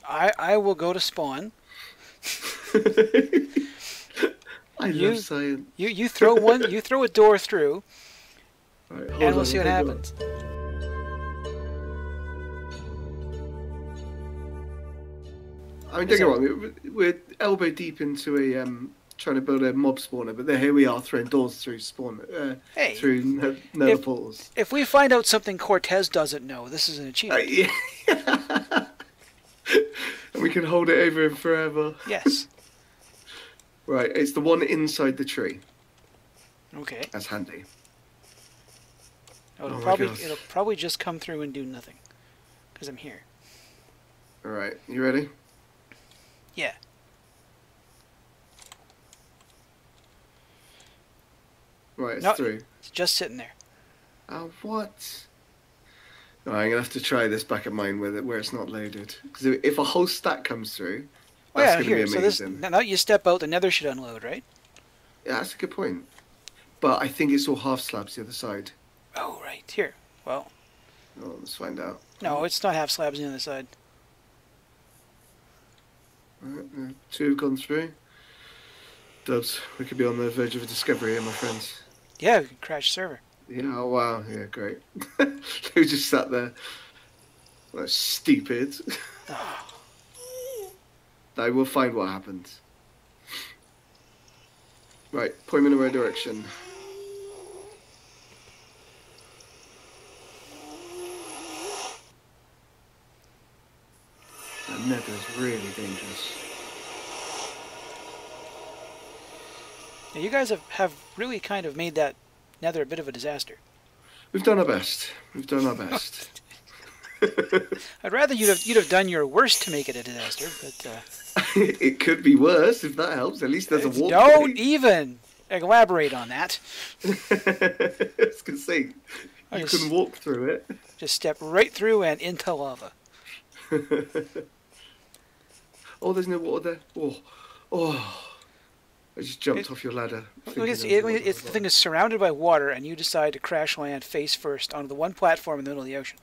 I will go to spawn. I love science. You throw one. You throw a door through, Right, and hold we'll on, see I'll what take a look. happens. I mean, don't get me wrong, we're elbow deep into a trying to build a mob spawner, but there here we are throwing doors through Hey, through nether if portals. if we find out something Cortez doesn't know, this is an achievement. Yeah. And we can hold it over him forever. Yes. Right, it's the one inside the tree. Okay. That's handy. It'll Oh my gosh. probably just come through and do nothing, because I'm here. All right, you ready? Yeah. Right, it's No, through. it's just sitting there. Oh, what? Oh, I'm gonna have to try this back at mine with it where it's not loaded. Because if a whole stack comes through, Oh that's yeah, gonna here. be So this amazing. now you step out, the nether should unload, right? Yeah, that's a good point. But I think it's all half slabs the other side. Oh right, here. Well, Oh, let's find out. no, it's not half slabs on the other side. Right, two have gone through. Dubs, we could be on the verge of a discovery here, my friends. Yeah, we can crash server. Yeah, oh wow, yeah, great. Who just sat there? That's stupid. Oh, No, we'll find what happened. Right, point me in the right direction. That nether is really dangerous. yeah, you guys have really kind of made that nether a bit of a disaster. We've done our best. We've done our best. I'd rather you'd have done your worst to make it a disaster, but It could be worse if that helps. At least there's a walkway. don't even elaborate on that. I was gonna say I you just- can walk through it. Just step right through and into lava. Oh, there's no water there. Oh, oh! I just jumped off your ladder. Look, it's the thing is surrounded by water, and you decide to crash land face first onto the one platform in the middle of the ocean.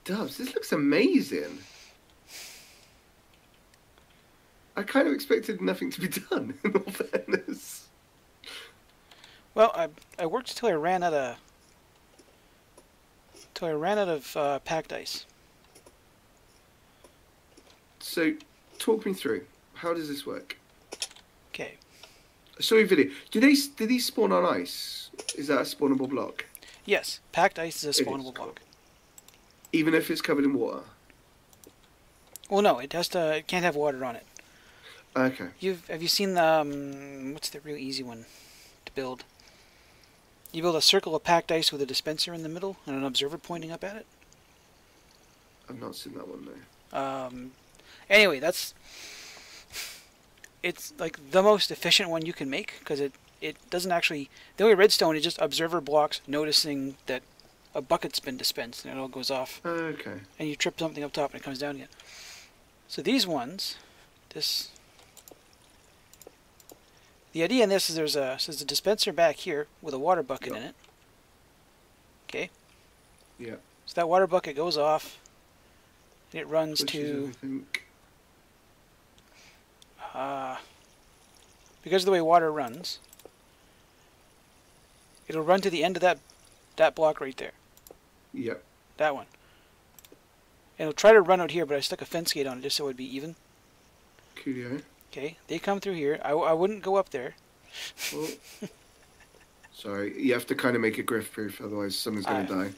Dubs, this looks amazing. I kind of expected nothing to be done, in all fairness. Well, I worked till I ran out of packed ice. So, talk me through. How does this work? Okay. I saw your video. Do these spawn on ice? Is that a spawnable block? Yes, packed ice is a It is, spawnable cool. block. Even if it's covered in water? Well, no, it can't have water on it. Okay. Have you seen the what's the real easy one to build? You build a circle of packed ice with a dispenser in the middle and an observer pointing up at it. I've not seen that one, though. Anyway, it's like the most efficient one you can make because it doesn't actually, the only redstone is just observer blocks noticing that a bucket's been dispensed and it all goes off. Okay. And you trip something up top and it comes down again. So these ones, the idea in this is there's a dispenser back here with a water bucket in it. Okay. Yeah. So that water bucket goes off. And it runs Pushes to everything. because of the way water runs. It'll run to the end of that block right there. Yeah. That one. And it'll try to run out here, but I stuck a fence gate on it just so it would be even. Coolio. Okay, they come through here. I wouldn't go up there. Oh. Sorry, you have to kind of make it griff proof, otherwise someone's going to die.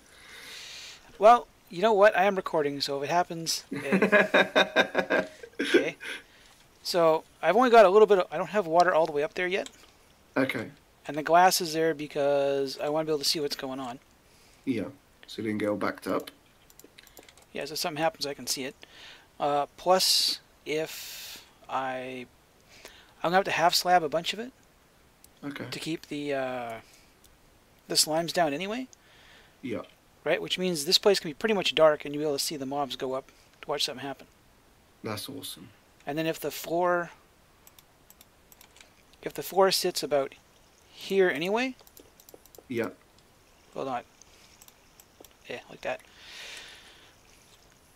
Well, you know what? I am recording, so if it happens... okay. So, I've only got a little bit of... I don't have water all the way up there yet. Okay. And the glass is there because I want to be able to see what's going on. Yeah. So it didn't get all backed up. Yeah, so if something happens, I can see it. Plus, if I'm going to have to half slab a bunch of it. Okay. To keep the slimes down anyway. Yeah. Right? Which means this place can be pretty much dark and you'll be able to see the mobs go up to watch something happen. That's awesome. And then if the floor sits about here anyway. Yeah. Well, not. Yeah, like that.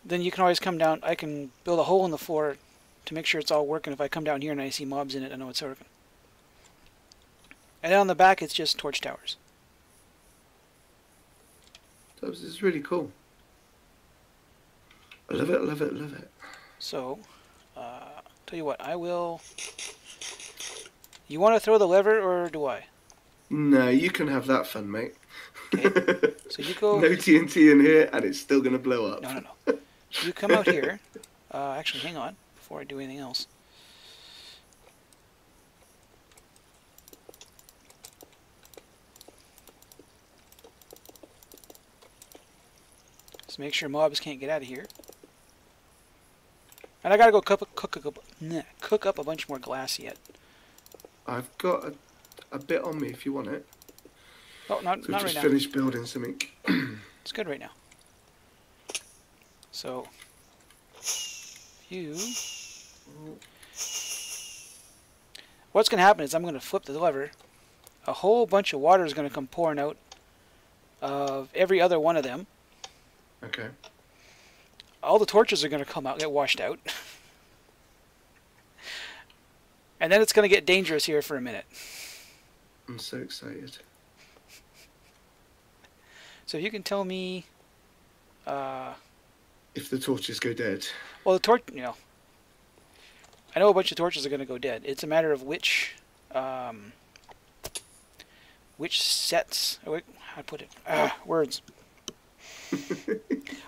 then you can always come down. I can build a hole in the floor to make sure it's all working. If I come down here and I see mobs in it, I know it's working. And then on the back, it's just torch towers. This is really cool. I love it, love it, love it. So, tell you what, I will... You want to throw the lever, or do I? No, you can have that fun, mate. Okay. So you go... No TNT in here, and it's still going to blow up. No. You come out here. Actually, hang on, before I do anything else. Just make sure mobs can't get out of here. And I gotta go cook up a bunch more glass yet. I've got a bit on me if you want it. Oh, not right now. Just finished building something. It's good right now. So, what's going to happen is I'm going to flip the lever. A whole bunch of water is going to come pouring out of every other one of them. Okay. All the torches are going to come out, get washed out. And then it's going to get dangerous here for a minute. I'm so excited. So if you can tell me... if the torches go dead. Well, the torch, I know a bunch of torches are going to go dead. It's a matter of which sets... Oh, wait, how to put it? Words.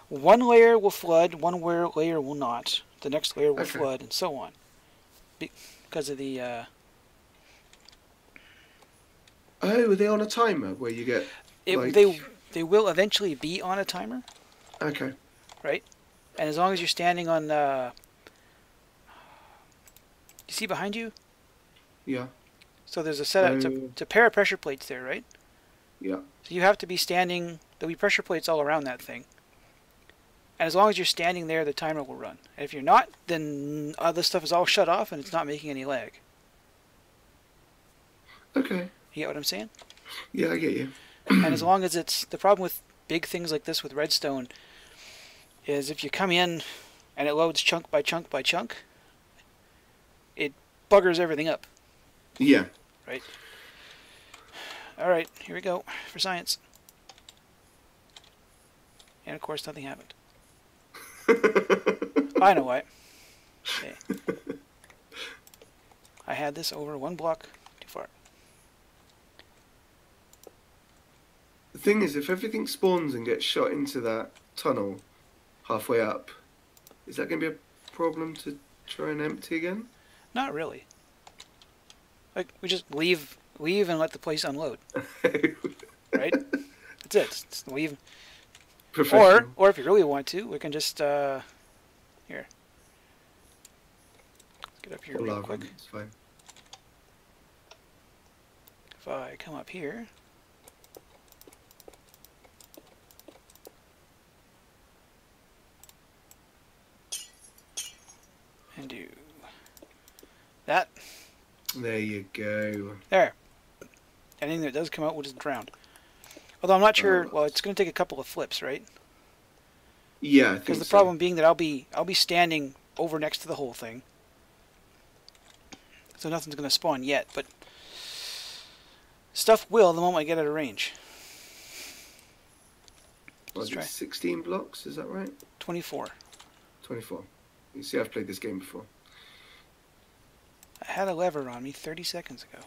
One layer will flood, one layer will not. The next layer will flood, and so on. Because of the... Oh, are they on a timer where you get... They will eventually be on a timer. Okay. Right? And as long as you're standing on the... You see behind you? Yeah. So there's a setup. It's a pair of pressure plates there, right? Yeah. So you have to be standing... There'll be pressure plates all around that thing. And as long as you're standing there, the timer will run. And if you're not, then other stuff is all shut off and it's not making any lag. Okay. You get what I'm saying? Yeah, I get you. And as long as it's... The problem with big things like this with redstone is if you come in and it loads chunk by chunk by chunk, it buggers everything up. Yeah. Right? Alright, here we go for science. And of course nothing happened. I know why. Okay. I had this over one block too far. The thing is, if everything spawns and gets shot into that tunnel halfway up, is that going to be a problem to try and empty again? Not really. Like, we just leave and let the place unload. Right? That's it. Just leave. Or if you really want to, we can just, here. Get up here real quick. It's fine. If I come up here. And do that. There you go. There. Anything that does come out will just drown. Although I'm not sure. Well, it's going to take a couple of flips, right? Yeah, I think because the problem being that I'll be standing over next to the whole thing, so nothing's going to spawn yet. But stuff will the moment I get out of range. Let's try. 16 blocks, is that right? 24. 24. You see, I've played this game before. I had a lever on me 30 seconds ago.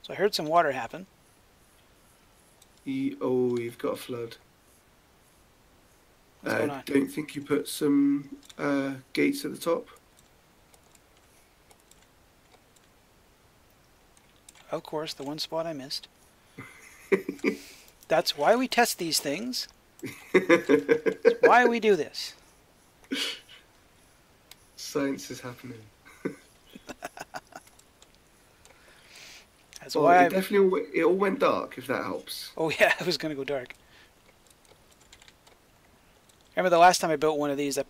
So I heard some water happen. Oh, you've got a flood. What's going on? Don't think you put some gates at the top? Of course, the one spot I missed. That's why we test these things. That's why we do this. Science is happening. That's why it all went dark, if that helps. Oh yeah, it was gonna go dark. Remember the last time I built one of these, I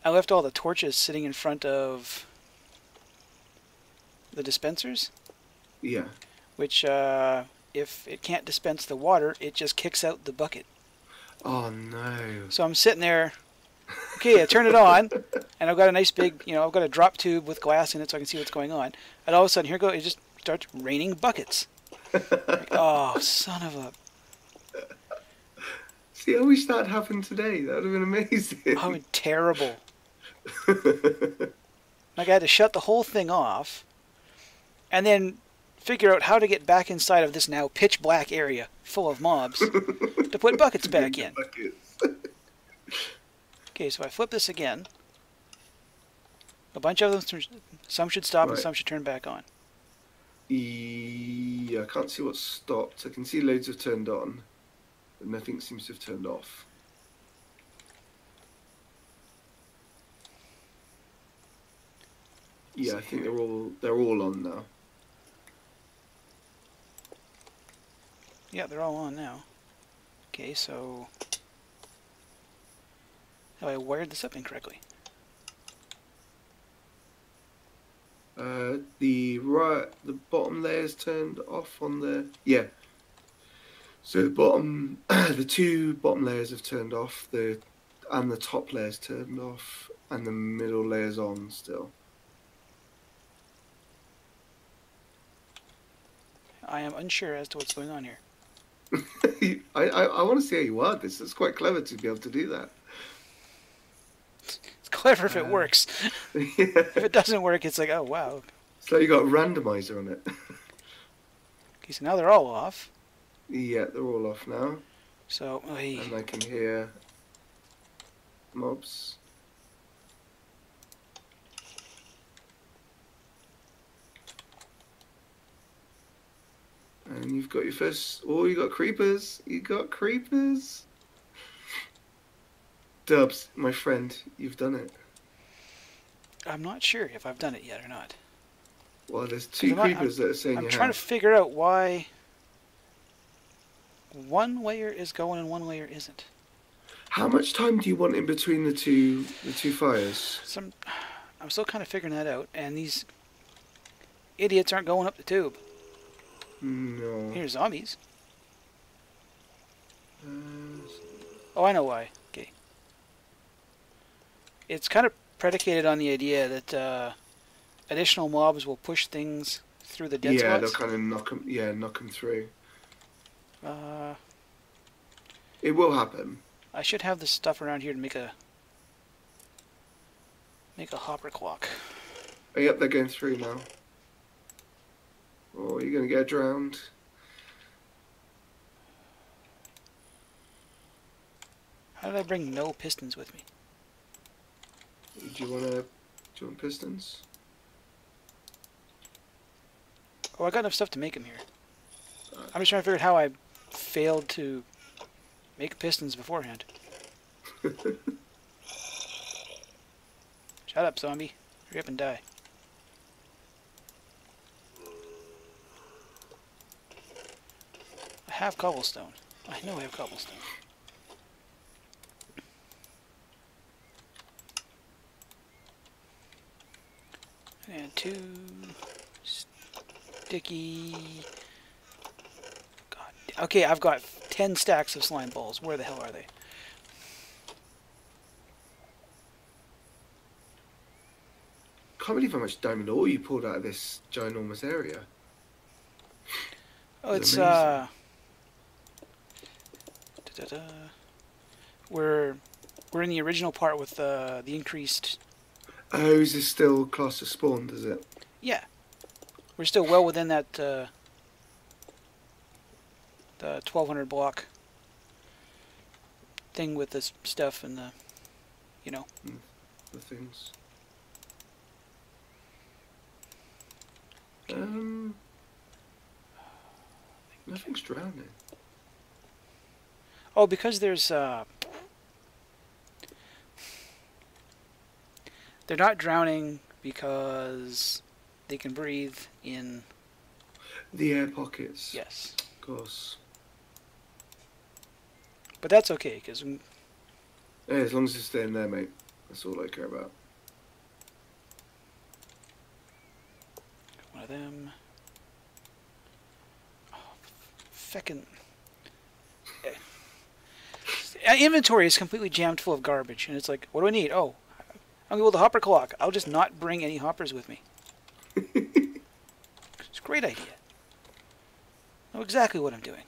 left all the torches sitting in front of the dispensers. Yeah. which if it can't dispense the water, it just kicks out the bucket. Oh no. So I'm sitting there, okay, I turn it on, and I've got a nice big, I've got a drop tube with glass in it so I can see what's going on. And all of a sudden, it just starts raining buckets. Like, oh, son of a... See, I wish that happened today. That would have been amazing. Oh, terrible. Like, I had to shut the whole thing off, and then figure out how to get back inside of this now pitch black area full of mobs to put buckets back in. Okay, so if I flip this again, a bunch of them, some should stop and some should turn back on. Yeah, I can't see what's stopped. I can see loads have turned on, but nothing seems to have turned off. Yeah, I think they're all on now. Yeah, they're all on now. Okay, so have I wired this up incorrectly? The bottom layer's turned off on the So the two bottom layers have turned off. And the top layer's turned off, and the middle layer's on still. I am unsure as to what's going on here. I want to see how you work this. It's quite clever to be able to do that. It's clever if it works. Yeah. If it doesn't work, it's like, oh, wow. So you got a randomizer on it. Okay, so now they're all off. Yeah, they're all off now. So, and I can hear mobs. And you've got your first... Oh, you got creepers. You got creepers. Dubs, my friend, you've done it. I'm not sure if I've done it yet or not. Well, there's two creepers that are saying I'm trying to figure out why one layer is going and one layer isn't. How much time do you want in between the two fires? I'm still kind of figuring that out, and these idiots aren't going up the tube. No. Here's zombies. Oh, I know why. Okay. It's kind of predicated on the idea that additional mobs will push things through the dead spots. Yeah, they'll kind of knock them through. It will happen. I should have this stuff around here to make a hopper clock. Oh, yep, they're going through now. Oh, you're going to get drowned. How did I bring no pistons with me? Do you want pistons? Oh, I got enough stuff to make them here. I'm just trying to figure out how I failed to make pistons beforehand. Shut up, zombie. Hurry up and die. I have cobblestone. I know I have cobblestone. And 2 sticky... God. Okay, I've got 10 stacks of slime balls. Where the hell are they? Can't believe how much diamond ore you pulled out of this ginormous area. Oh, it's we're in the original part with the increased. Oh, is this still classed as spawn? Does it? Yeah, we're still well within that the 1200 block thing with this stuff and the, the things. Nothing's drowning. Oh, because there's they're not drowning because they can breathe in the air pockets. Yes. Of course. But that's okay, because... Yeah, as long as it's staying there, mate. That's all I care about. One of them. Feckin'... Inventory is completely jammed full of garbage, and it's like, what do I need? Oh, I'm going with the hopper clock. I'll just not bring any hoppers with me. It's a great idea. I know exactly what I'm doing.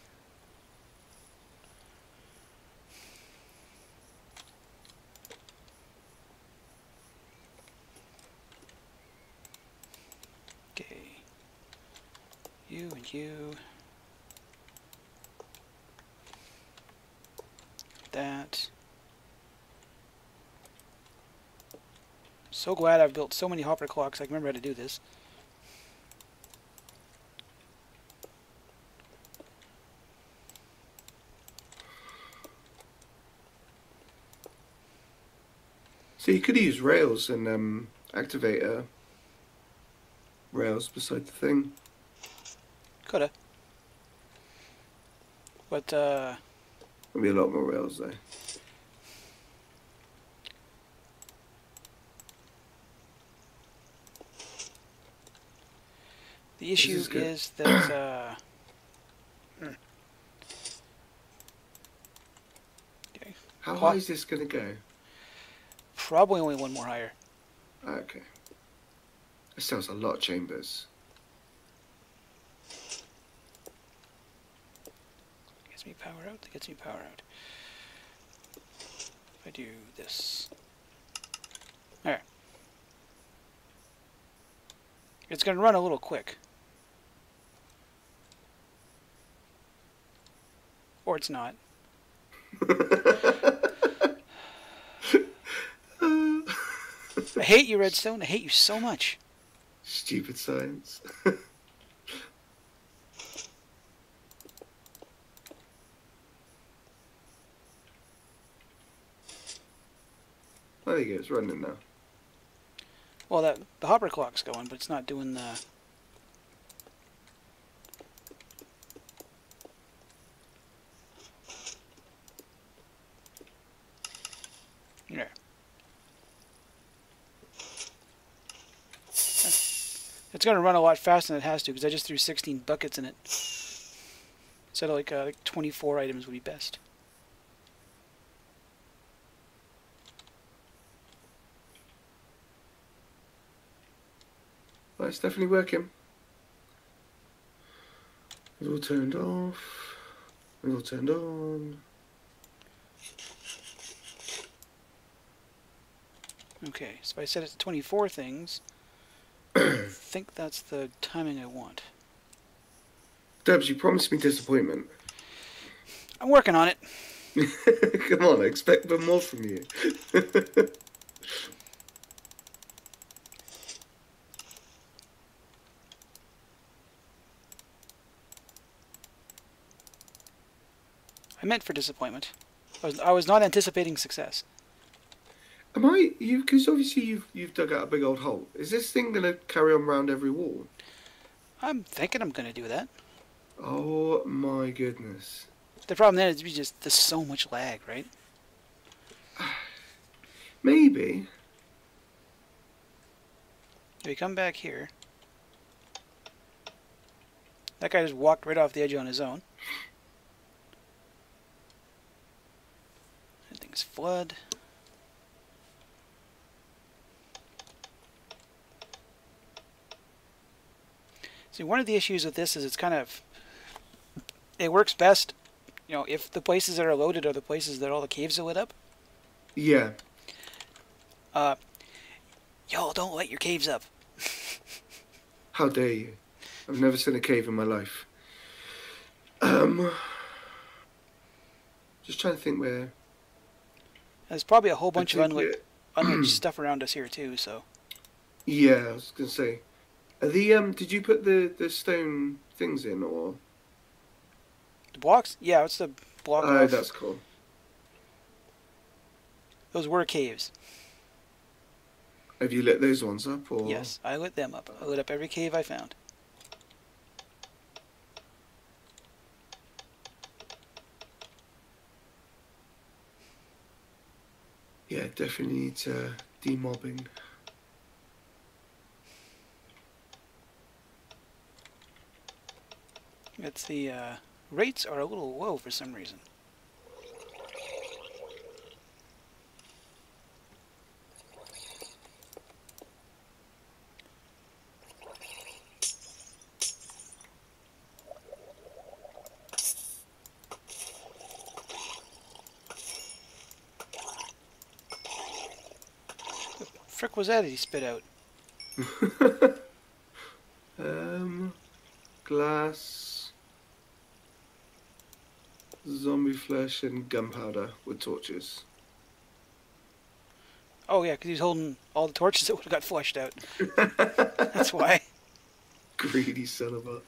Okay. You and you. That. So glad I've built so many hopper clocks. I can remember how to do this. So you could use rails and activate rails beside the thing. Coulda. But, There'll be a lot more rails though. the issue is that, okay. How high is this going to go? Probably only one more higher. Okay. This sells a lot of chambers. Gets me power out. That gets me power out. If I do this. Alright. It's going to run a little quick. Or it's not. I hate you, Redstone. I hate you so much. Stupid science. There you go, it's running now. Well, the hopper clock's going, but it's not doing the... Yeah. It's going to run a lot faster than it has to, because I just threw 16 buckets in it. Instead of like 24 items would be best. Well, it's definitely working. It's all turned off. It's all turned on. Okay, so I set it to 24 things. I think that's the timing I want. Debs, you promised me disappointment. I'm working on it. Come on, I expect a bit more from you. I meant for disappointment. I was not anticipating success. Am I? Because obviously you've dug out a big old hole. Is this thing gonna carry on round every wall? I'm thinking I'm going to do that. Oh my goodness. The problem then is just there's so much lag, right? Maybe. If you come back here, that guy just walked right off the edge on his own. That thing's flood. See, one of the issues with this is it's kind of... It works best, you know, if the places that are loaded are the places that all the caves are lit up. Yeah. Y'all don't light your caves up. How dare you? I've never seen a cave in my life. Just trying to think where... There's probably a whole bunch of unlit stuff around us here too, so... Yeah, I was going to say... Are did you put the stone things in, or...? The blocks? Yeah, it's the block off. Oh, that's cool. Those were caves. Have you lit those ones up, or...? Yes, I lit them up. I lit up every cave I found. Yeah, definitely needs demobbing. It's the rates are a little low for some reason. Frick was that he spit out? Glass, zombie flesh, and gunpowder with torches. Oh yeah, because he's holding all the torches that would have got flushed out. That's why. Greedy son of a...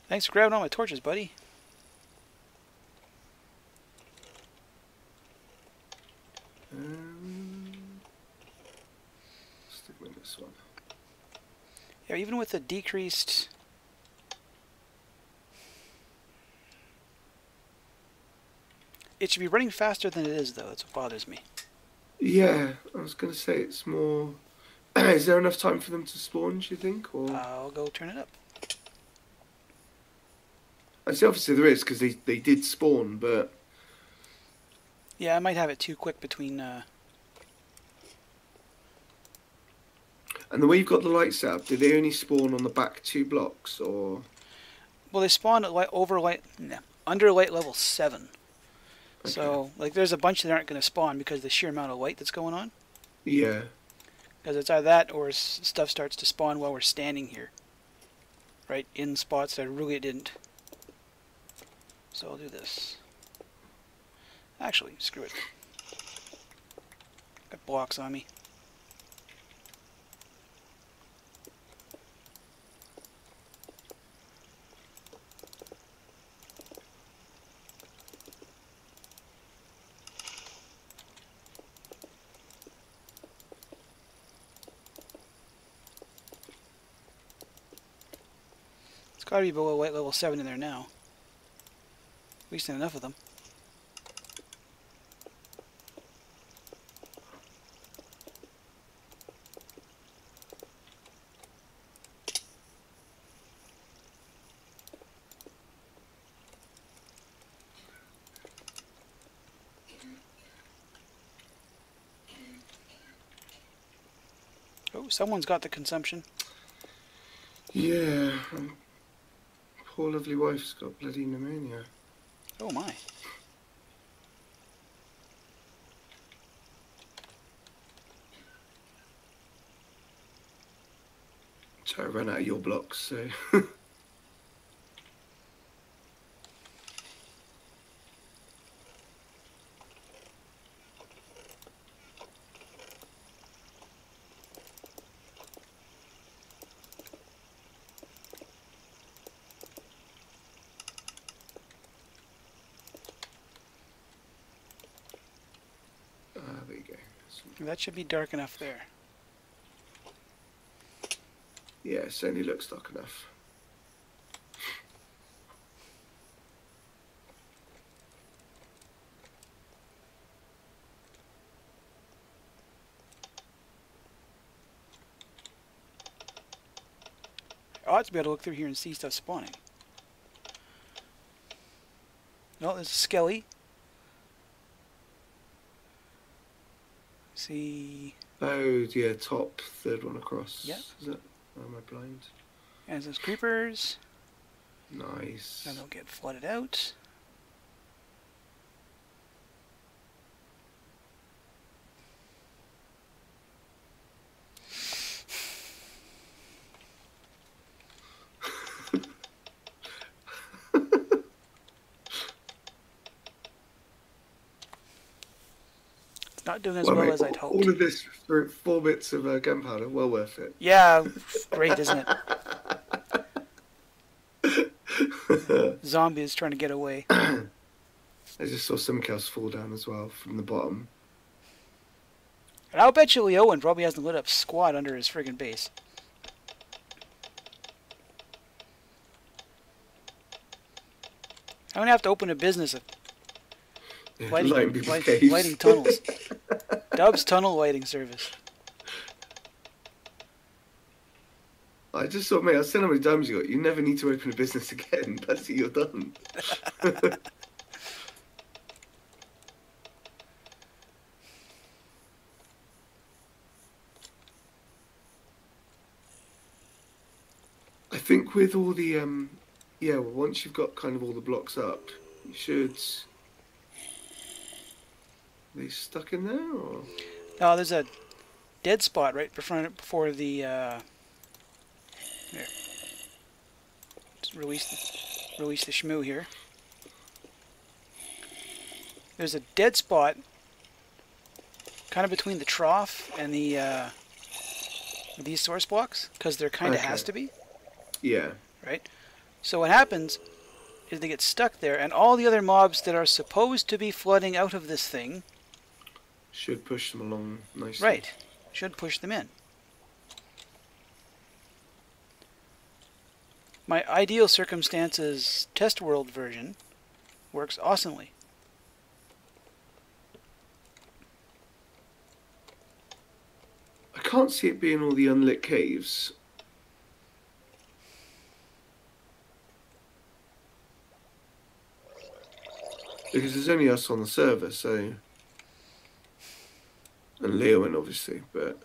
Thanks for grabbing all my torches, buddy. Stick with this one. Yeah, even with the decreased... It should be running faster than it is, though. That's what bothers me. Yeah, I was going to say it's more... Is there enough time for them to spawn, do you think? Or I'll go turn it up. I see, obviously there is, because they did spawn, but... Yeah, I might have it too quick between... And the way you've got the lights set up, did they only spawn on the back 2 blocks, or...? Well, they spawn at under light level 7. Okay. So, like, there's a bunch that aren't going to spawn because of the sheer amount of light that's going on. Yeah. Because it's either that or stuff starts to spawn while we're standing here. Right, in spots that really didn't. So I'll do this. Actually, screw it. Got blocks on me. It's got to be below light level 7 in there now. At least enough of them. Oh, someone's got the consumption. Yeah. Poor lovely wife's got bloody pneumonia. Oh my. So I ran out of your blocks, so... there you go. That should be dark enough there. Yeah, it certainly looks dark enough. I ought to be able to look through here and see stuff spawning. No, there's a skelly. See. Oh, yeah, top, third one across. Yeah. Is it? Or am I blind? And there's creepers. Nice. And they'll get flooded out. Not doing as well mate, as I'd hoped. All of this for 4 bits of gunpowder, well worth it. Yeah, great, isn't it? Zombie is trying to get away. I just saw something else fall down as well from the bottom. And I'll bet you Leowen probably hasn't lit up squat under his friggin' base. I'm gonna have to open a business of lighting tunnels. Dub's tunnel lighting service. I just thought, mate, I've seen how many diamonds you got. You never need to open a business again. That's it, you're done. I think with all the, yeah, well, once you've got kind of all the blocks up, you should... Are they stuck in there, or...? No, there's a dead spot right before the, here. Just release the shmoo here. There's a dead spot kind of between the trough and the, these source blocks, because there kind of has to be. Yeah. Right? So what happens is they get stuck there, and all the other mobs that are supposed to be flooding out of this thing should push them along nicely. Right. Should push them in. My ideal circumstances test world version works awesomely. I can't see it being all the unlit caves. Because there's only us on the server, so... And Leowen, obviously, but...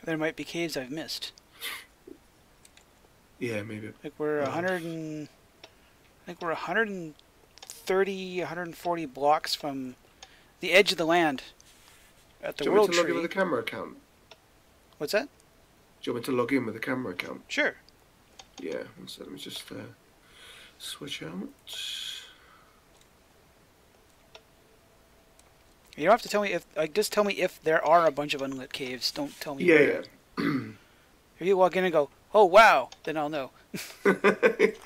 There might be caves I've missed. Yeah, maybe. Like we're 130, 140 blocks from the edge of the land at the world tree. Do you want me to log in with a camera account? What's that? Do you want me to log in with a camera account? Sure. Yeah, so let me just switch out. You don't have to tell me if, like, just tell me if there are a bunch of unlit caves. Don't tell me. Yeah, yeah. If you walk in and go, oh wow, then I'll know. If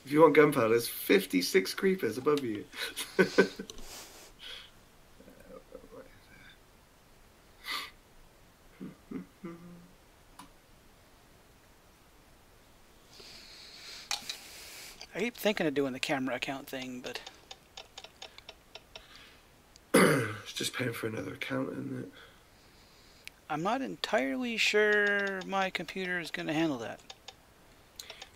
you want gunpowder, there's 56 creepers above you. I keep thinking of doing the camera account thing, but... It's just paying for another account, isn't it? I'm not entirely sure my computer is going to handle that.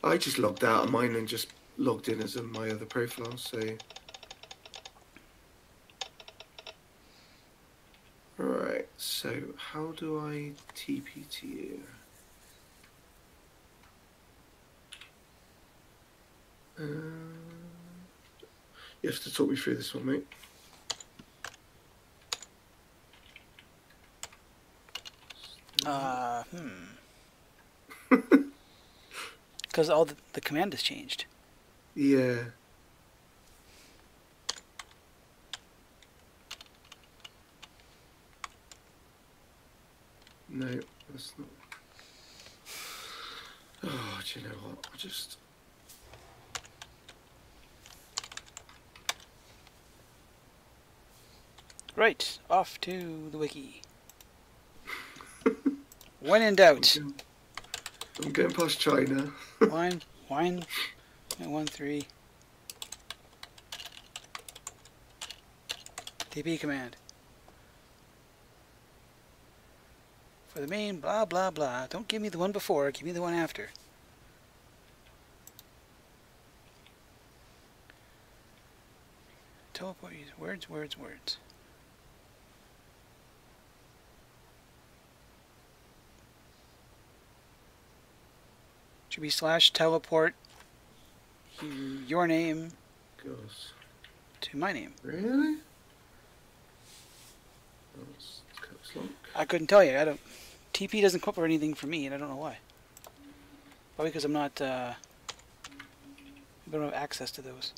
I just logged out of mine and just logged in as in my other profile, so... Alright, so how do I TP to you? You have to talk me through this one, mate. Because all the command has changed. Yeah. No, that's not. Oh, do you know what? I just. Right, off to the wiki. When in doubt. I'm getting past China. Wine, 1-3. TP command. For the main, blah, blah, blah. Don't give me the one before, give me the one after. Teleport, words, words, words. Should be /teleport your name Goes. to my name. Really? I couldn't tell you. I don't. TP doesn't come up with anything for me, and I don't know why. Probably because I'm not. I don't have access to those.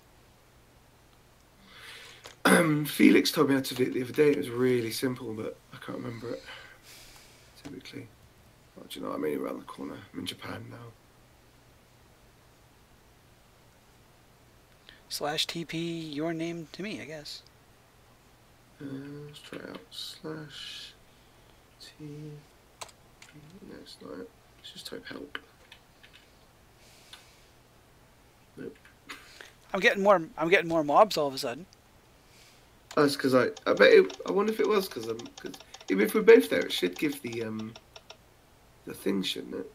Felix told me how to do it the other day. It was really simple, but I can't remember it. Typically, well, do you know? I'm only around the corner. I'm in Japan now. /TP your name to me, I guess. Let's try it out. /T. No, it's not it. Let's just type help. Nope. I'm getting more mobs all of a sudden. That's because I bet it, I wonder if it was because even if we're both there, it should give the thing, shouldn't it?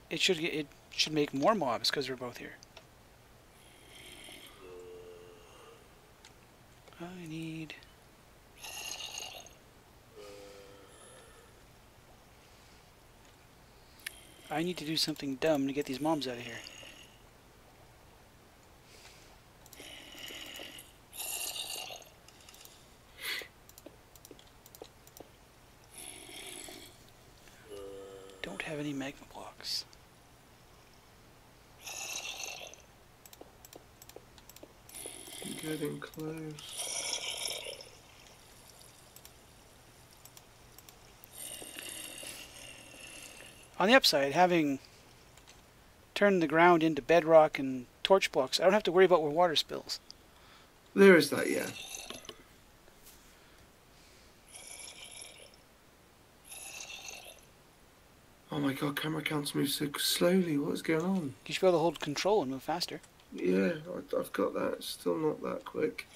it should make more mobs because we're both here. I need... I need to do something dumb to get these mobs out of here. Don't have any magma blocks. Getting close. On the upside, having turned the ground into bedrock and torch blocks, I don't have to worry about where water spills. There is that, yeah. Oh my god, camera counts move so slowly. What is going on? You should be able to hold control and move faster. Yeah, I've got that. It's still not that quick.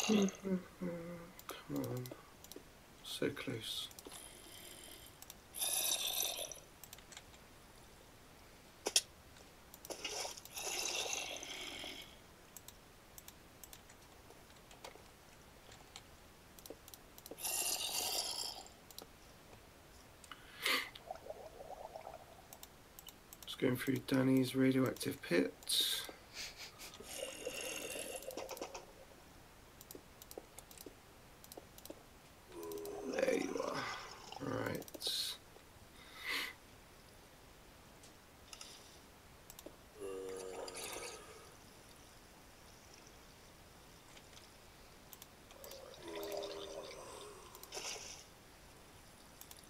Come on. So close. Just going through Danny's radioactive pit.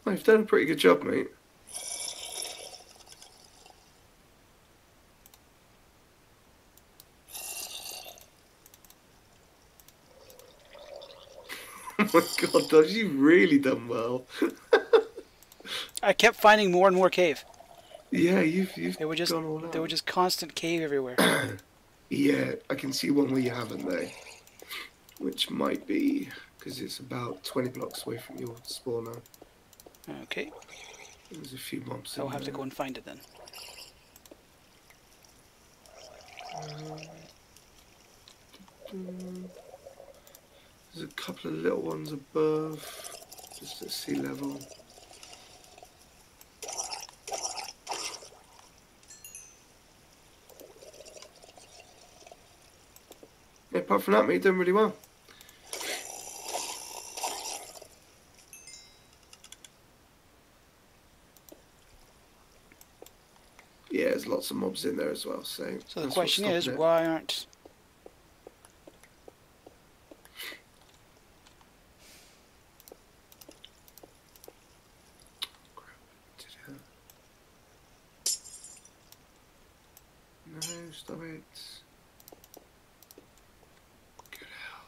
Oh, you've done a pretty good job, mate. Oh my god, Dodge, you've really done well. I kept finding more and more cave. Yeah, you've gone all out. There were just constant cave everywhere. Yeah, I can see one where you haven't though. Which might be because it's about 20 blocks away from your spawner. Okay. There's a few mobs. I'll have to go and find it then. There's a couple of little ones above, just at sea level. Yeah, apart from that, mate, you're doing really well. Yeah, there's lots of mobs in there as well. So the question is, why aren't... No, stop it. Good hell.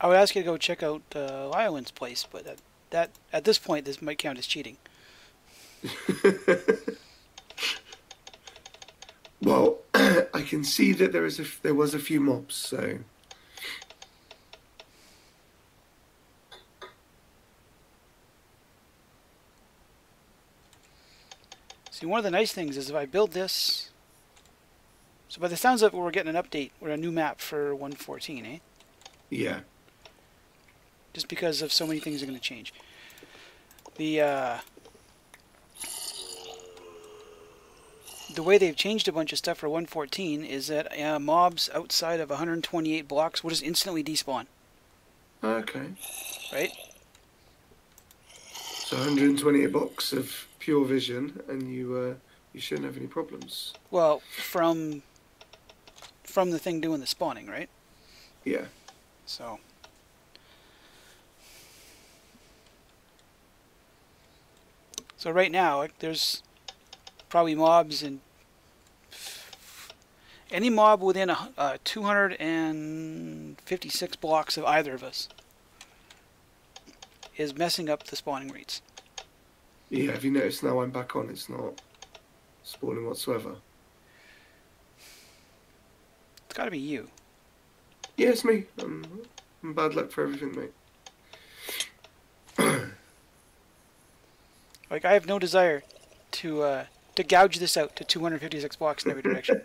I would ask you to go check out Iowin's place, but that at this point, this might count as cheating. Well, I can see that there was a few mobs, so. See, one of the nice things is if I build this So by the sounds of it, we're getting an update or a new map for 1.14, eh? Yeah. Just because of so many things are going to change. The way they've changed a bunch of stuff for 1.14 is that mobs outside of 128 blocks will just instantly despawn. Okay. Right? So 128 blocks of pure vision, and you shouldn't have any problems. Well, from the thing doing the spawning, right? Yeah. So right now, there's probably mobs in any mob within 256 blocks of either of us is messing up the spawning rates. Yeah, have you noticed now I'm back on, it's not spawning whatsoever? It's got to be you. Yeah, it's me. I'm bad luck for everything, mate. Like, I have no desire to gouge this out to 256 blocks in every direction.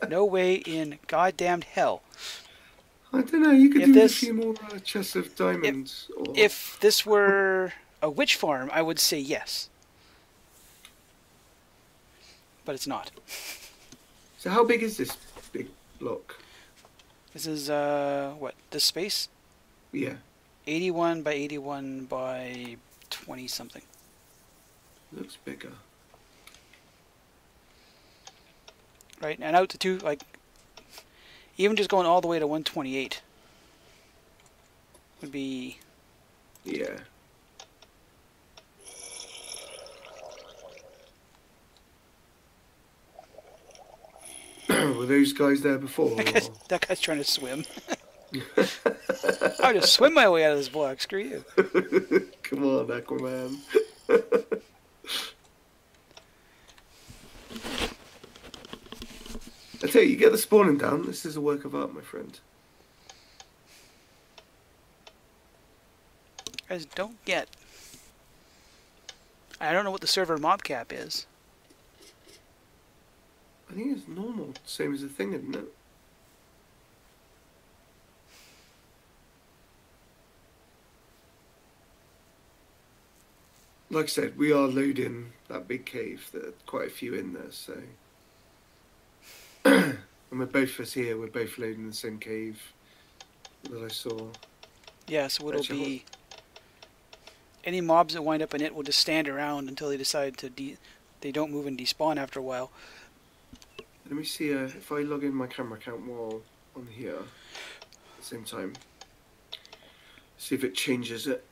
No way in goddamned hell. I don't know, you could do a few more chests of diamonds. If this were a witch farm, I would say yes. But it's not. So how big is this big block? This is, what, this space? Yeah. 81 by 81 by 20 something. Looks bigger. Right, and out to even just going all the way to 128 would be... Yeah. Were those guys there before? That guy's trying to swim. I'll just swim my way out of this block. Screw you. Come on, Aquaman. I tell you get the spawning down. This is a work of art, my friend. Guys, don't get... I don't know what the server mob cap is. I think it's normal, same as the thing, isn't it? Like I said, we are loading that big cave. There are quite a few in there, so... And we're both of us here, we're both loading the same cave that I saw. Yeah, so it'll be... Any mobs that wind up in it will just stand around until they decide to... They don't move and despawn after a while. Let me see if I log in my camera account while on here at the same time. See if it changes it.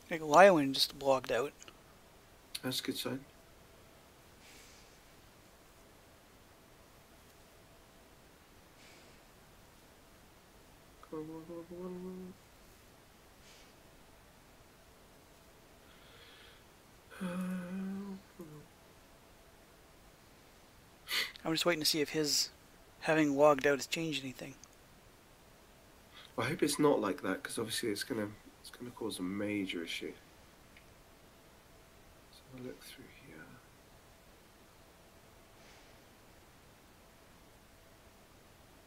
Like Lyon just logged out. That's a good sign. I'm just waiting to see if his having logged out has changed anything. Well, I hope it's not like that, because obviously it's gonna cause a major issue. So I'll look through here.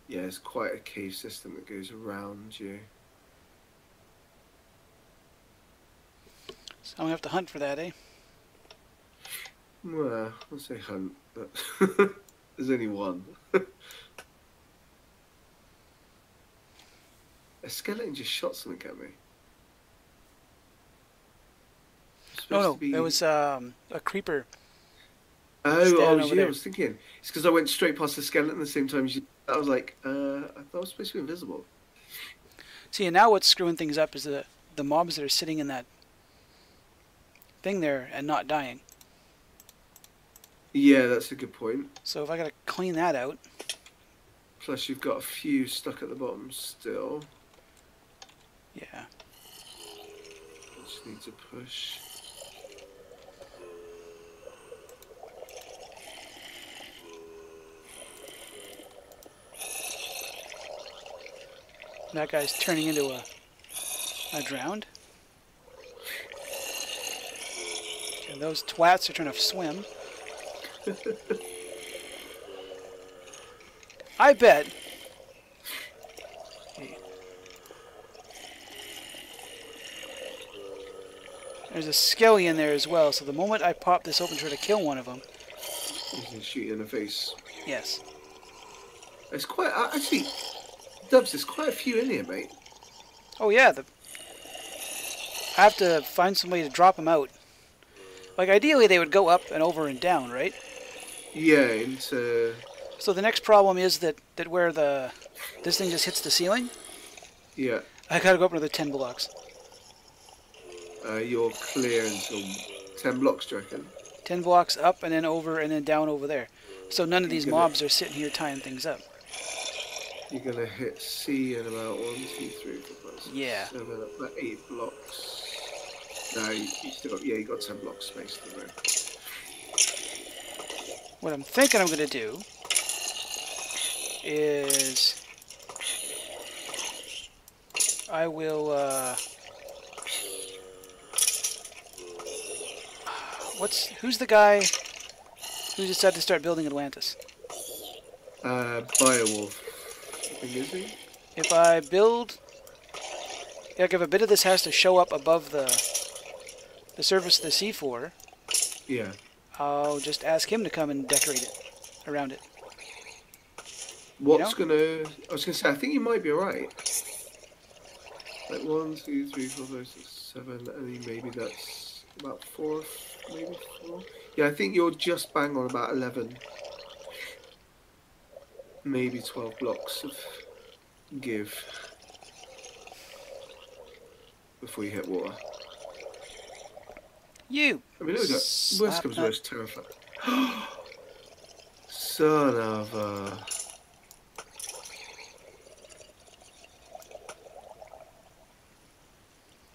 Yeah, it's quite a cave system that goes around you. So I'm gonna have to hunt for that, eh? Well, I'll say hunt, but there's only one. A skeleton just shot something at me. No, it was a creeper. Oh, I was thinking. It's because I went straight past the skeleton at the same time as you. I was like, I thought I was supposed to be invisible. See, and now what's screwing things up is the mobs that are sitting in that thing there and not dying. Yeah, that's a good point. So if I gotta clean that out. Plus, you've got a few stuck at the bottom still. Yeah. Just need to push. That guy's turning into a drowned. And those twats are trying to swim. I bet. There's a skelly in there as well, so the moment I pop this open, try to kill one of them. You can shoot you in the face. Yes. It's quite actually, Dubs. There's quite a few in here, mate. Oh yeah, I have to find some way to drop them out. Like ideally, they would go up and over and down, right? Yeah, into. So the next problem is that where this thing just hits the ceiling. Yeah. I gotta go up another 10 blocks. You're clear until 10 blocks, do you reckon? 10 blocks up and then over and then down over there. So none of these mobs are sitting here tying things up. You're gonna hit C in about 1, 2, 3, 4, 5, 6, yeah. 7, about 8 blocks. No, you still got, yeah, you got 10 blocks space in there. What I'm thinking I'm gonna do is I will who's the guy who decided to start building Atlantis? Beowulf. I think, is he? If I build, like if a bit of this has to show up above the surface of the C4, yeah, I'll just ask him to come and decorate it around it. What's I was gonna say, I think you might be right. Like 1, 2, 3, 4, 5, 6, 7, and then maybe that's about 4, maybe 4. Yeah, I think you're just bang on about 11, maybe 12 blocks of give before you hit water. You. I mean, look at that. Worst comes worst, terrifying. Son of a.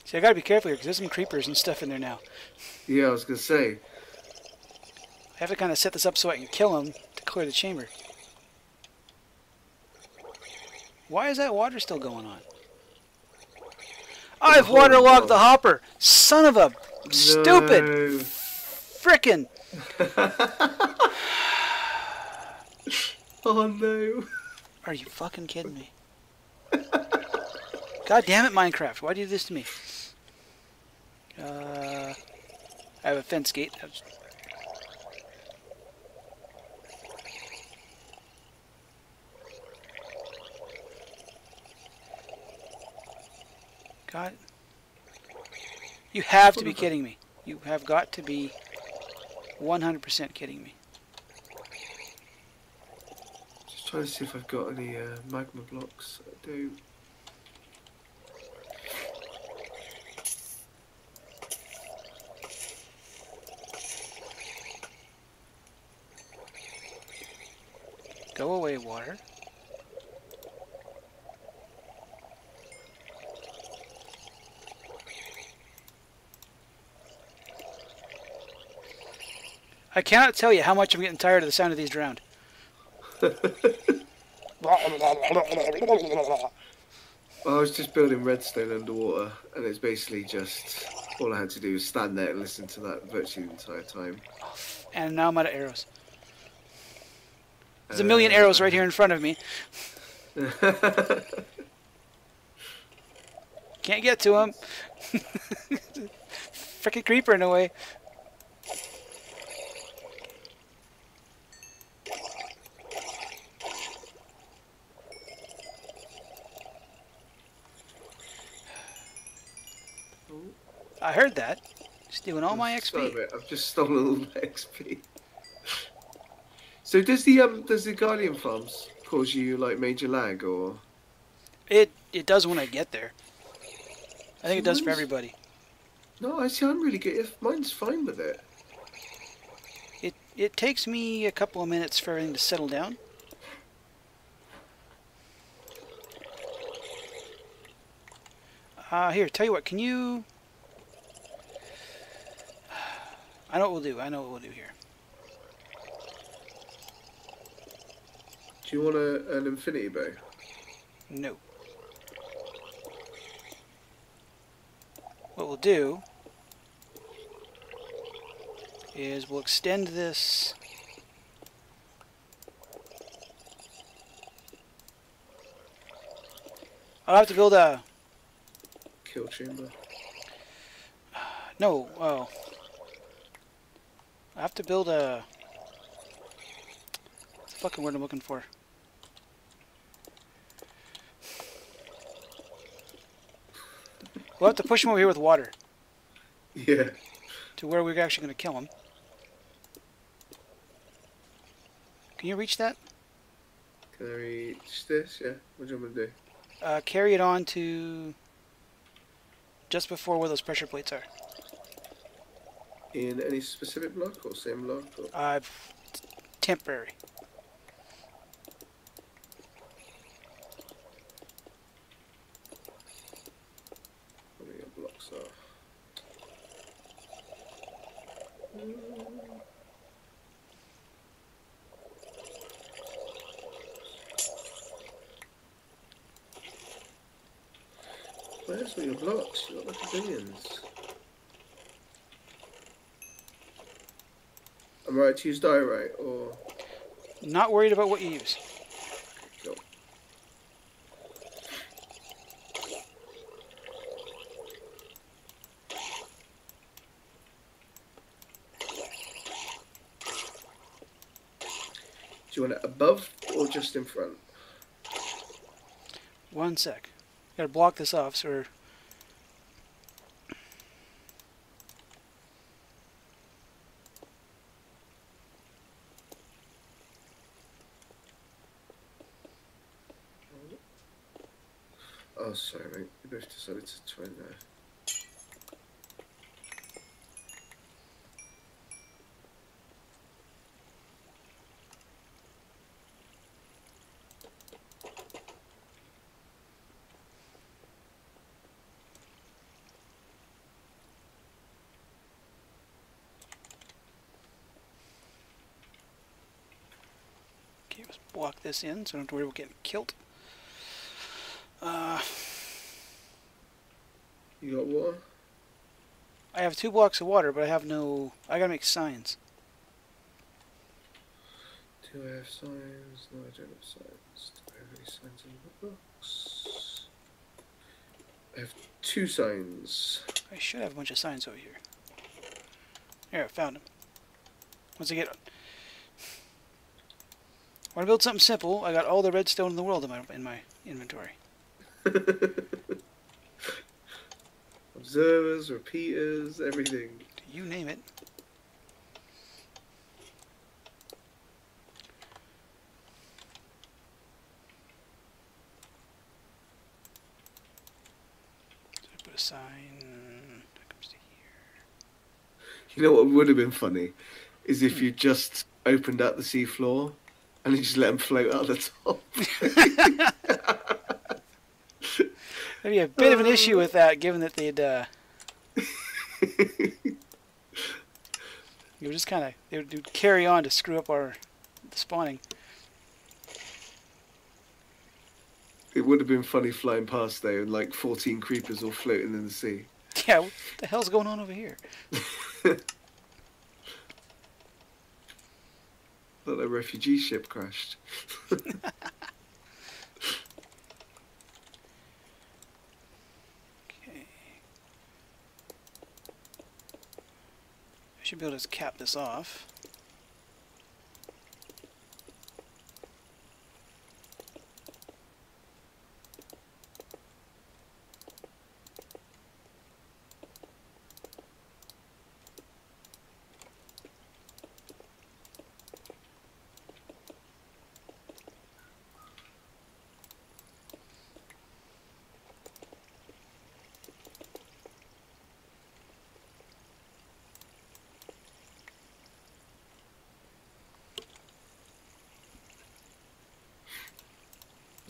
See, I gotta be careful here because there's some creepers and stuff in there now. Yeah, I was gonna say. I have to kind of set this up so I can kill them to clear the chamber. Why is that water still going on? I've waterlogged the hopper! Son of a stupid frickin'! Oh no! Are you fucking kidding me? God damn it, Minecraft! Why do you do this to me? I have a fence gate. God. You have to be kidding me. You have got to be 100% kidding me. Just trying to see if I've got any magma blocks. I do. Go away, water. I cannot tell you how much I'm getting tired of the sound of these drowned. I was just building redstone underwater, and it's basically just all I had to do was stand there and listen to that virtually the entire time. And now I'm out of arrows. There's a million arrows right here in front of me. Can't get to them. Frickin' creeper in a way. I heard that. Stealing all my XP. Sorry, mate, I've just stolen all the XP. So does the Guardian farms cause you like major lag, or? It does when I get there. I think it does for everybody. No, I see. I'm really good. Mine's fine with it. It takes me a couple of minutes for everything to settle down. Here, tell you what. Can you? I know what we'll do. I know what we'll do here. Do you want an infinity bow? No. What we'll do is we'll extend this. I'll have to build a... Kill chamber. No, oh. I have to build a... What's the fucking word I'm looking for? We'll have to push him over here with water. Yeah. To where we're actually going to kill him. Can you reach that? Can I reach this? Yeah. What do you want me to do? Carry it on to just before where those pressure plates are. In any specific block or same block? Or? Temporary. What are your blocks are? Where's all your blocks? You've got like billions. I'm right to use diorite or... Not worried about what you use. Cool. Do you want it above or just in front? One sec. Gotta block this off, sir. Oh, sorry, mate. You both decided to twin there. Okay, let's block this in so I don't have to worry about getting killed. You got water? I have 2 blocks of water, but I have no... I gotta make signs. Do I have signs? No, I don't have signs. Do I have any signs in the box? I have 2 signs. I should have a bunch of signs over here. Here, I found them. Once I get... I want to build something simple. I got all the redstone in the world in my inventory. Observers, repeaters, everything. You name it. So I put a sign. That comes to here. You know what would have been funny? Is if you just opened up the seafloor and you just let them float out the top. There'd be a bit of an issue with that, given that they'd, you would just kind of, they would carry on to screw up the spawning. It would have been funny flying past there and like 14 creepers all floating in the sea. Yeah, what the hell's going on over here? Thought a refugee ship crashed. Should be able to cap this off.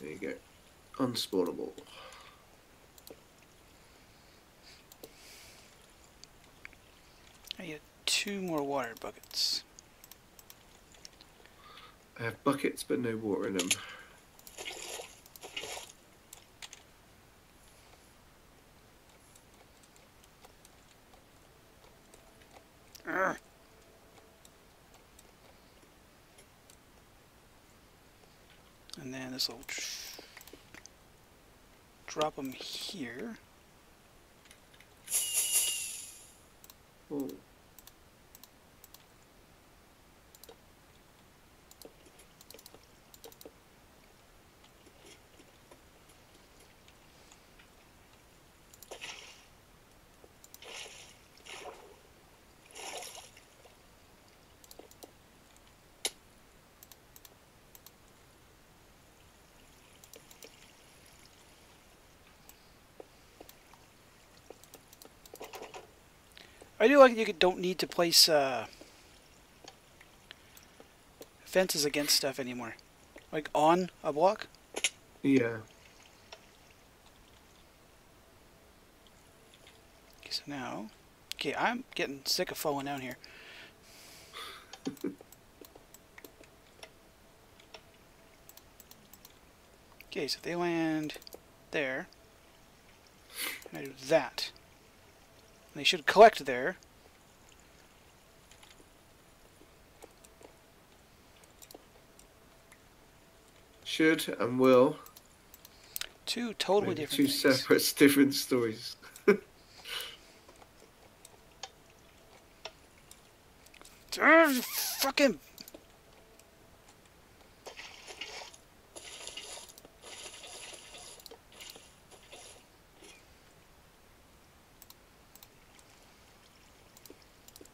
There you go. Unspawnable. I need 2 more water buckets. I have buckets but no water in them. And then this will drop them here. Oh. I do like you don't need to place fences against stuff anymore. Like on a block. Yeah. Okay, so now... Okay, I'm getting sick of falling down here. Okay, so they land there. And I do that. And they should collect there. Should and will. Two totally Maybe different things. things. Separate, different stories. Fucking...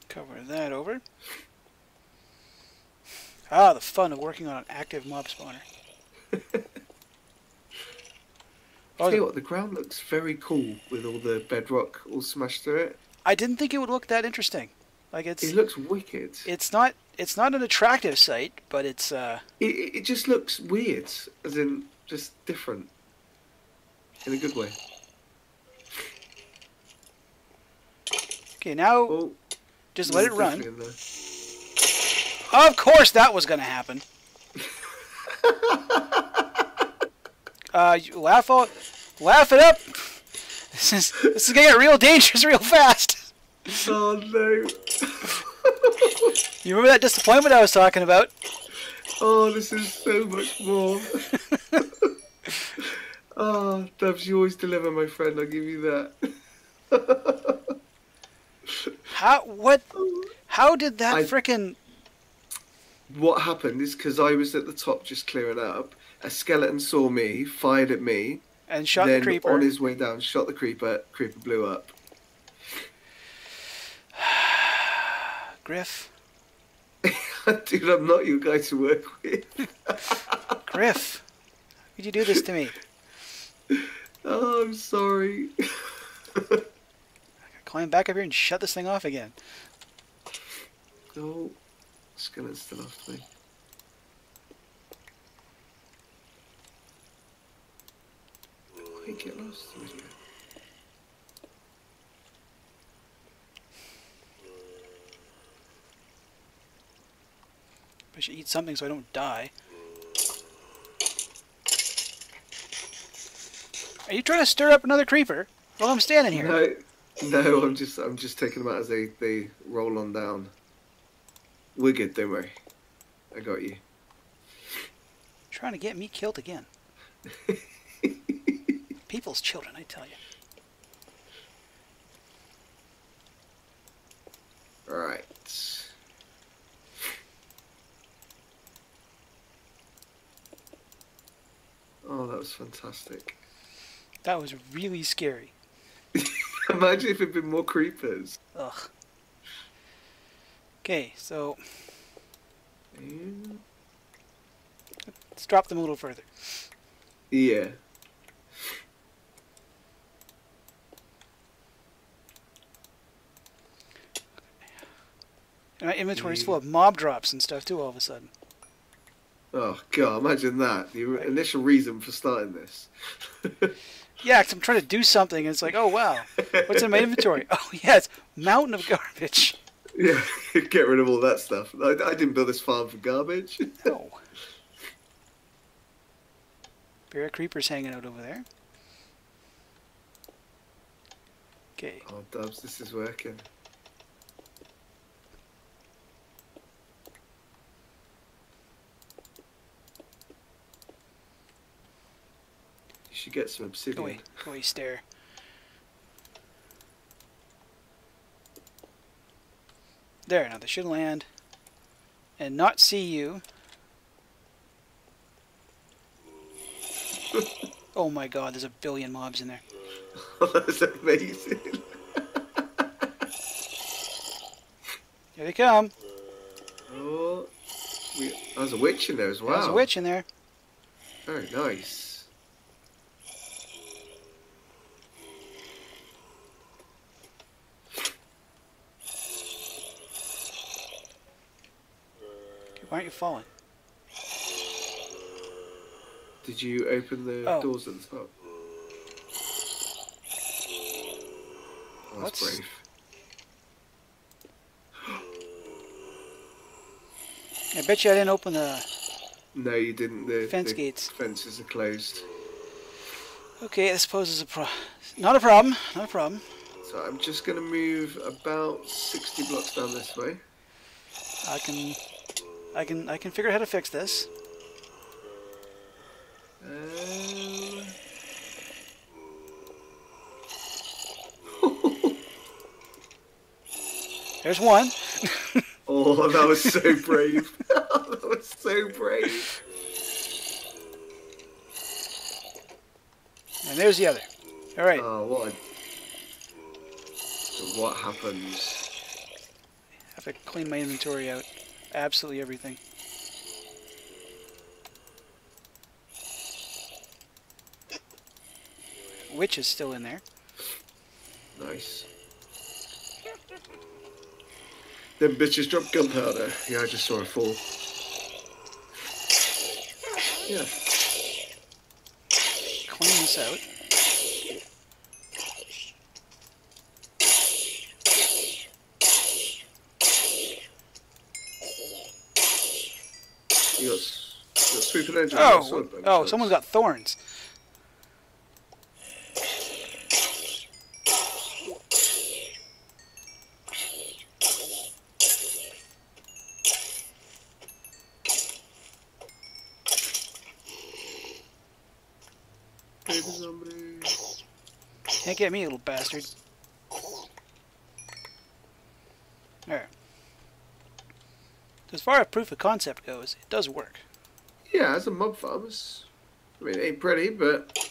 Cover that over. Ah, the fun of working on an active mob spawner. Tell you what, the ground looks very cool with all the bedrock all smashed through it. I didn't think it would look that interesting. Like It looks wicked. It's not an attractive sight, but it's It just looks weird, as in just different, in a good way. Okay, now Oh, just let it run. in there. Of course, that was going to happen. You laugh it up. This is gonna get real dangerous real fast. Oh no! You remember that disappointment I was talking about? Oh, this is so much more. Oh, Dubs, you always deliver, my friend. I'll give you that. How did that frickin'... What happened is because I was at the top just clearing up, a skeleton saw me, fired at me, and shot then the creeper. On his way down, shot the creeper. Creeper blew up. Griff. Dude, I'm not your guy to work with. Griff, how could you do this to me? Oh, I'm sorry. I gotta climb back up here and shut this thing off again. Oh, skeleton's still after me. I get lost. I should eat something so I don't die. Are you trying to stir up another creeper while I'm standing here? No, I'm just taking them out as they roll on down. We're good, don't worry. I got you. Trying to get me killed again. People's children, I tell you. Alright. Oh, that was fantastic. That was really scary. Imagine if it'd been more creepers. Ugh. Okay, so... let's drop them a little further. Yeah. And my inventory's full of mob drops and stuff too all of a sudden. Oh god, imagine that. The initial reason for starting this. Yeah, 'cause I'm trying to do something and it's like, oh wow, what's in my inventory? Oh yeah, it's a mountain of garbage. Yeah, get rid of all that stuff. I didn't build this farm for garbage. No. Bear creepers hanging out over there. Okay. Oh, Dubs, this is working. should get some obsidian. Go away, stare. There, now they should land and not see you. Oh my god, there's a billion mobs in there. That's amazing. Here they come. Oh, there's a witch in there as well. There's a witch in there. Very nice. Why aren't you falling? Did you open the doors at the top? Oh, that's brave. I bet you I didn't open the... No, you didn't. The fence gates. Fences are closed. Okay, I suppose it's not a problem. Not a problem. So I'm just going to move about 60 blocks down this way. I can figure out how to fix this. There's one. Oh, that was so brave. That was so brave. And there's the other. All right. Oh, what? So what happens? I have to clean my inventory out. Absolutely everything. Witch is still in there. Nice. Them bitches drop gunpowder. Yeah, I just saw her fall. Yeah. Clean this out. You got sweeping engine. Oh, someone's got thorns. Can't get me, little bastard. There. As far as proof of concept goes, it does work. Yeah, as a mob farm, I mean, it ain't pretty, but